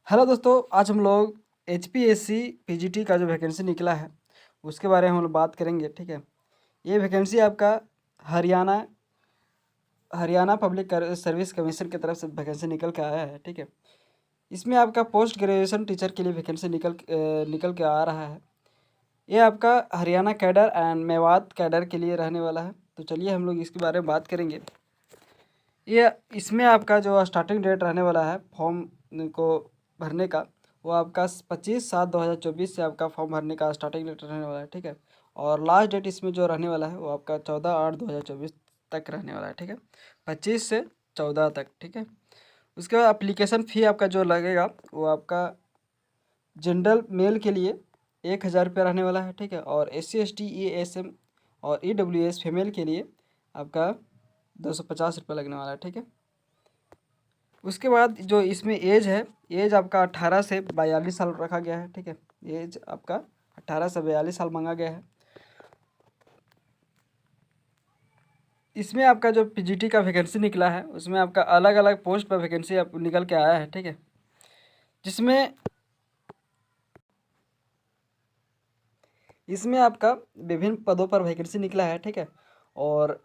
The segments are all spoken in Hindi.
हेलो दोस्तों, आज हम लोग एचपीएससी पीजीटी का जो वैकेंसी निकला है उसके बारे में हम लोग बात करेंगे। ठीक है, ये वैकेंसी आपका Haryana Haryana public service commission की तरफ से वैकेंसी निकल के आया है। ठीक है, इसमें आपका पोस्ट ग्रेजुएशन टीचर के लिए वैकेंसी निकल के आ रहा है। ये आपका Haryana cadre and Mewat cadre के लिए रहने वाला है। तो चलिए हम लोग इसके बारे में बात करेंगे। ये इसमें आपका जो स्टार्टिंग डेट रहने वाला है फॉर्म को भरने का, वो आपका 25/7/2024 से आपका फॉर्म भरने का स्टार्टिंग डेट रहने वाला है। ठीक है, और लास्ट डेट इसमें जो रहने वाला है वो आपका 14/8/2024 तक रहने वाला है। ठीक है, 25 से 14 तक। ठीक है, उसके बाद अप्लीकेशन फ़ी आपका जो लगेगा वो आपका जनरल मेल के लिए 1,000 रुपया रहने वाला है। ठीक है, और SC ST ESM और EWS फीमेल के लिए आपका 250 रुपये लगने वाला है। ठीक है, उसके बाद जो इसमें एज है, एज आपका 18 से 42 साल रखा गया है। ठीक है, एज आपका 18 से 42 साल मांगा गया है। इसमें आपका जो पीजीटी का वैकेंसी निकला है उसमें आपका अलग अलग पोस्ट पर वैकेंसी आप निकल के आया है। ठीक है, जिसमें इसमें आपका विभिन्न पदों पर वैकेंसी निकला है। ठीक है, और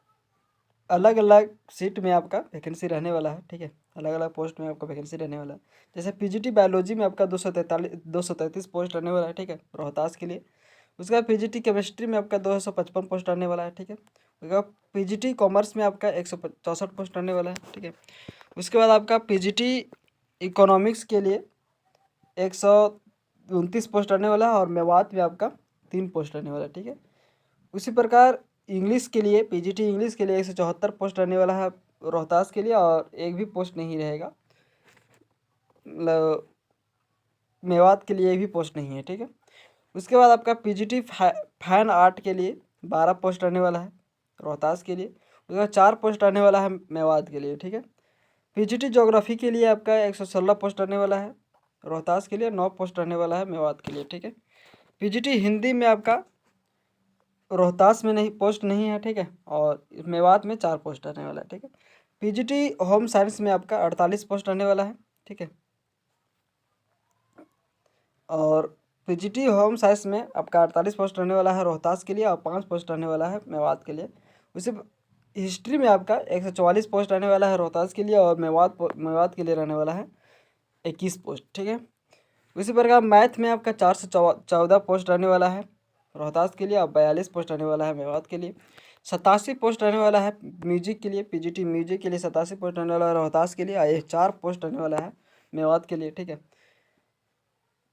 अलग अलग सीट में आपका वैकेंसी रहने वाला है। ठीक है, अलग अलग पोस्ट में आपका वैकेंसी रहने वाला है। जैसे पीजीटी बायोलॉजी में आपका 233 पोस्ट रहने वाला है। ठीक है, रोहतास के लिए। उसके बाद पीजीटी केमिस्ट्री में आपका 255 पोस्ट रहने वाला है। ठीक है, उसके बाद पीजीटी कॉमर्स में आपका 164 पोस्ट रहने वाला है। ठीक है, उसके बाद आपका पीजीटी इकोनॉमिक्स के लिए 129 पोस्ट रहने वाला है, और मेवात में आपका 3 पोस्ट रहने वाला है। ठीक है, उसी प्रकार इंग्लिश के लिए पीजीटी इंग्लिश के लिए 174 पोस्ट रहने वाला है रोहतास के लिए, और एक भी पोस्ट नहीं रहेगा, मतलब मेवात के लिए एक भी पोस्ट नहीं है। ठीक है, उसके बाद आपका पीजीटी फाइन आर्ट के लिए 12 पोस्ट रहने वाला है रोहतास के लिए। उसके बाद 4 पोस्ट रहने वाला है मेवात के लिए। ठीक है, पीजीटी ज्योग्राफी के लिए आपका 116 पोस्ट रहने वाला है रोहतास के लिए, 9 पोस्ट रहने वाला है मेवात के लिए। ठीक है, पीजीटी हिंदी में आपका रोहतास में नहीं पोस्ट नहीं है। ठीक है, और मेवात में 4 पोस्ट रहने वाला है। ठीक है, पीजीटी होम साइंस में आपका 48 पोस्ट रहने वाला है। ठीक है, और पीजीटी होम साइंस में आपका 48 पोस्ट रहने वाला है रोहतास के लिए, और 5 पोस्ट रहने वाला है मेवात के लिए। उसी हिस्ट्री में आपका 144 पोस्ट रहने वाला है रोहतास के लिए, और मेवात के लिए रहने वाला है 21 पोस्ट। ठीक है, उसी प्रकार मैथ में आपका 4 से 14 पोस्ट रहने वाला है रोहतास के लिए, और 42 पोस्ट रहने वाला है मेवात के लिए। 87 पोस्ट रहने वाला है म्यूजिक के लिए, पीजीटी म्यूजिक के लिए 87 पोस्ट रहने वाला है रोहतास के लिए, और ये 4 पोस्ट रहने वाला है मेवात के लिए। ठीक है,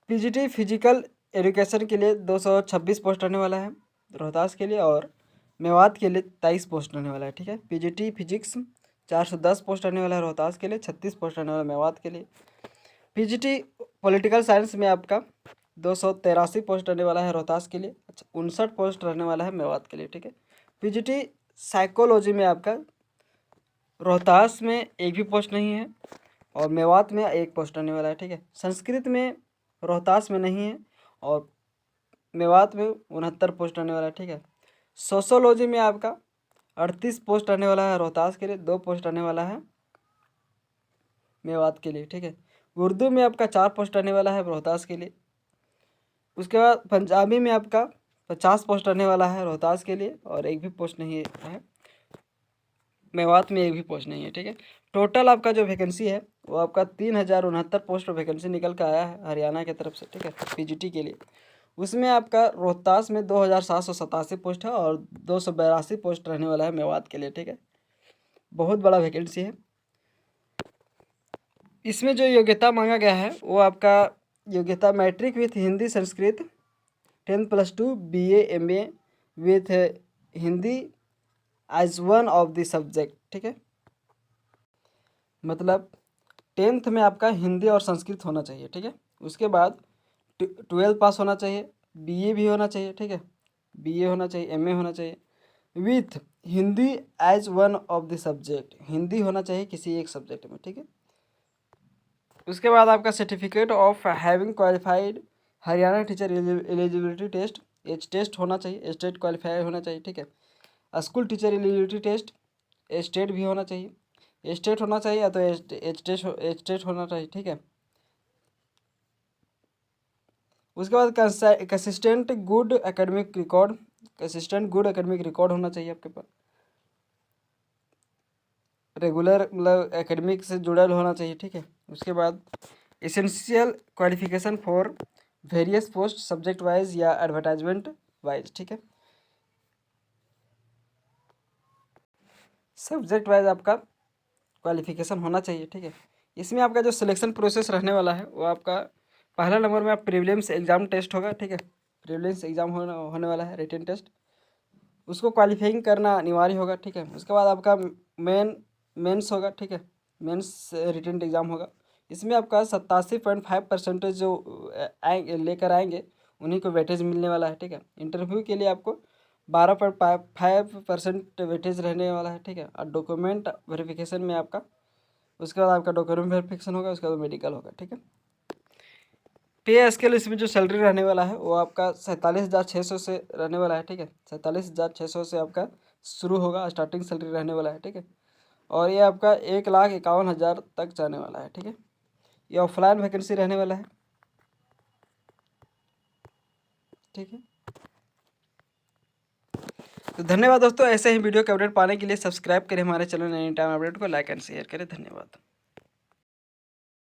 पीजीटी फिजिकल एजुकेशन के लिए 226 पोस्ट रहने वाला है रोहतास के लिए, और मेवात के लिए 23 पोस्ट रहने वाला है। ठीक है, पीजीटी फिजिक्स 410 पोस्ट रहने वाला है रोहतास के लिए, 36 पोस्ट रहने वाला है मेवात के लिए। पीजीटी पॉलिटिकल साइंस में आपका 283 पोस्ट रहने वाला है रोहतास के लिए, 59 पोस्ट रहने वाला है मेवात के लिए। ठीक है, पीजीटी साइकोलॉजी में आपका रोहतास में एक भी पोस्ट नहीं है, और मेवात में एक पोस्ट रहने वाला है। ठीक है, संस्कृत में रोहतास में नहीं है, और मेवात में 69 पोस्ट रहने वाला है। ठीक है, सोशोलॉजी में आपका 38 पोस्ट रहने वाला है रोहतास के लिए, 2 पोस्ट रहने वाला है मेवात के लिए। ठीक है, उर्दू में आपका 4 पोस्ट रहने वाला है रोहतास के लिए। उसके बाद पंजाबी में आपका 50 पोस्ट रहने वाला है रोहतास के लिए, और एक भी पोस्ट नहीं है मेवात में, एक भी पोस्ट नहीं है। ठीक है, टोटल आपका जो वैकेंसी है वो आपका 3,069 पोस्ट पर वैकेंसी निकल कर आया है हरियाणा की तरफ से। ठीक है, पीजीटी के लिए। उसमें आपका रोहतास में 2,787 पोस्ट है, और 282 पोस्ट रहने वाला है मेवात के लिए। ठीक है, बहुत बड़ा वैकेंसी है। इसमें जो योग्यता मांगा गया है वो आपका योग्यता matric with Hindi Sanskrit 10+2 BA MA with Hindi as one of the subject. ठीक है, मतलब 10th में आपका हिंदी और संस्कृत होना चाहिए। ठीक है, उसके बाद 12 पास होना चाहिए, BA भी होना चाहिए। ठीक है, BA होना चाहिए, MA होना चाहिए with Hindi as one of the subject, Hindi होना चाहिए किसी एक सब्जेक्ट में। ठीक है, उसके बाद आपका certificate of having qualified Haryana teacher eligibility test, H test होना चाहिए, स्टेट क्वालिफाई होना चाहिए। ठीक है, school teacher eligibility test state भी होना चाहिए, स्टेट होना चाहिए, या तो एच टेस्ट होना चाहिए। ठीक है, उसके बाद consistent good academic record, consistent good academic record होना चाहिए आपके पास, रेगुलर मतलब एकेडमिक से जुड़ल होना चाहिए, ठीक है। उसके बाद essential qualification for various post subject wise या एडवर्टाइजमेंट वाइज, ठीक है। सब्जेक्ट वाइज आपका क्वालिफिकेशन होना चाहिए, ठीक है। इसमें आपका जो सिलेक्शन प्रोसेस रहने वाला है वो आपका पहला नंबर में आप प्रीलिम्स एग्ज़ाम टेस्ट होगा, ठीक है। प्रीलिम्स एग्ज़ाम होने वाला है, रिटन टेस्ट, उसको क्वालिफाइंग करना अनिवार्य होगा, ठीक है। उसके बाद आपका मेंस होगा, ठीक है। मेंस रिटन एग्ज़ाम होगा। इसमें आपका 87.5% जो आएंगे लेकर आएंगे उन्हीं को वेटेज मिलने वाला है, ठीक है। इंटरव्यू के लिए आपको 12.5% वेटेज रहने वाला है, ठीक है। और डॉक्यूमेंट वेरिफिकेशन में आपका, उसके बाद आपका डॉक्यूमेंट वेरिफिकेशन होगा, उसके बाद मेडिकल होगा, ठीक है। पे स्केल इसमें जो सैलरी रहने वाला है वो आपका 47,600 से रहने वाला है, ठीक है। 47,600 से आपका शुरू होगा, स्टार्टिंग सैलरी रहने वाला है, ठीक है। और ये आपका 1,51,000 तक जाने वाला है, ठीक है। ये ऑफलाइन वैकेंसी रहने वाला है, ठीक है। तो धन्यवाद दोस्तों, ऐसे ही वीडियो के अपडेट पाने के लिए सब्सक्राइब करें हमारे चैनल एनी टाइम अपडेट को, लाइक एंड शेयर करें। धन्यवाद।